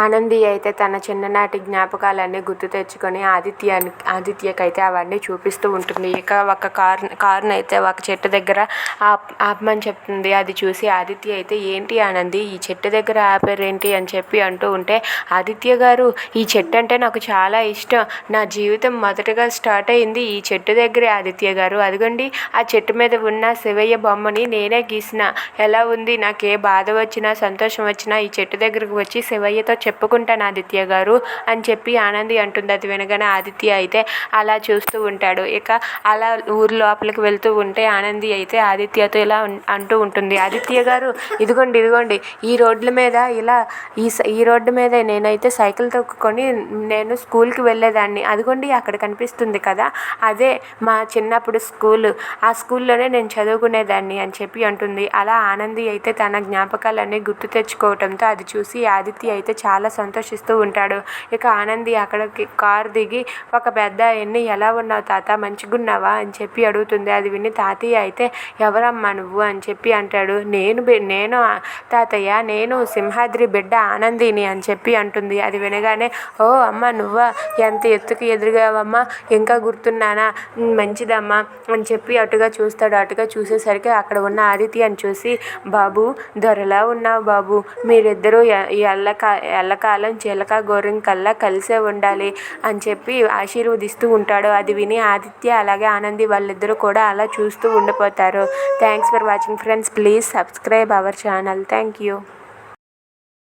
ఆనంది అయితే తన చిన్ననాటి జ్ఞాపకాలన్నీ గుర్తు తెచ్చుకొని ఆదిత్యకైతే అవన్నీ చూపిస్తూ ఉంటుంది. ఇక ఒక కారునైతే ఒక చెట్టు దగ్గర ఆపమని చెప్తుంది. అది చూసి ఆదిత్య అయితే ఏంటి ఆనంది ఈ చెట్టు దగ్గర ఆపారేంటి అని చెప్పి అంటూ ఉంటే, ఆదిత్య గారు ఈ చెట్టు అంటే నాకు చాలా ఇష్టం. నా జీవితం మొదటగా స్టార్ట్ అయింది ఈ చెట్టు దగ్గరే ఆదిత్య గారు. అదిగోండి ఆ చెట్టు మీద ఉన్న శివయ్య బొమ్మని నేనే గీసిన. ఎలా ఉంది? నాకే బాధ వచ్చినా సంతోషం వచ్చినా ఈ చెట్టు దగ్గరకు వచ్చి శివయ్యతో చెప్పుకుంటాను ఆదిత్య గారు అని చెప్పి ఆనంది అంటుంది. అది వినగానే ఆదిత్య అయితే అలా చూస్తూ ఉంటాడు. ఇక అలా ఊరు లోపలికి వెళ్తూ ఉంటే ఆనంది అయితే ఆదిత్యతో ఇలా అంటూ ఉంటుంది, ఆదిత్య గారు ఇదిగోండి ఈ రోడ్ల మీద ఇలా ఈ రోడ్డు మీద నేనైతే సైకిల్ తొక్కుకొని నేను స్కూల్కి వెళ్ళేదాన్ని. అదిగోండి అక్కడ కనిపిస్తుంది కదా, అదే మా చిన్నప్పుడు స్కూలు. ఆ స్కూల్లోనే నేను చదువుకునేదాన్ని అని చెప్పి అంటుంది. అలా ఆనంది అయితే తన జ్ఞాపకాలన్నీ గుర్తు తెచ్చుకోవడంతో అది చూసి ఆదిత్య అయితే చాలా సంతోషిస్తూ ఉంటాడు. ఇక ఆనంది అక్కడికి కారు దిగి ఒక పెద్ద ఎన్ని ఎలా ఉన్నావు తాత, మంచిగున్నావా అని చెప్పి అడుగుతుంది. అది విని తాతయ్య అయితే ఎవరమ్మా నువ్వు అని చెప్పి అంటాడు. నేను తాతయ్య నేను సింహాద్రి బిడ్డ ఆనందిని అని చెప్పి అంటుంది. అది వినగానే ఓ అమ్మ నువ్వా, ఎంత ఎత్తుకు ఎదురుగావమ్మా, ఇంకా గుర్తున్నానా, మంచిదమ్మా అని చెప్పి అటుగా చూస్తాడు. అటుగా చూసేసరికి అక్కడ ఉన్న ఆదిత్యని చూసి, బాబు దొరలా ఉన్నావు బాబు, మీరిద్దరూ ఎల్లకాలం చిలక గోరింకల్లా కలిసే ఉండాలి అని చెప్పి ఆశీర్వదిస్తూ ఉంటాడు. అది విని ఆదిత్య అలాగే ఆనంది వాళ్ళిద్దరూ కూడా అలా చూస్తూ ఉండిపోతారు. Thanks for watching friends. Please subscribe our channel. Thank you.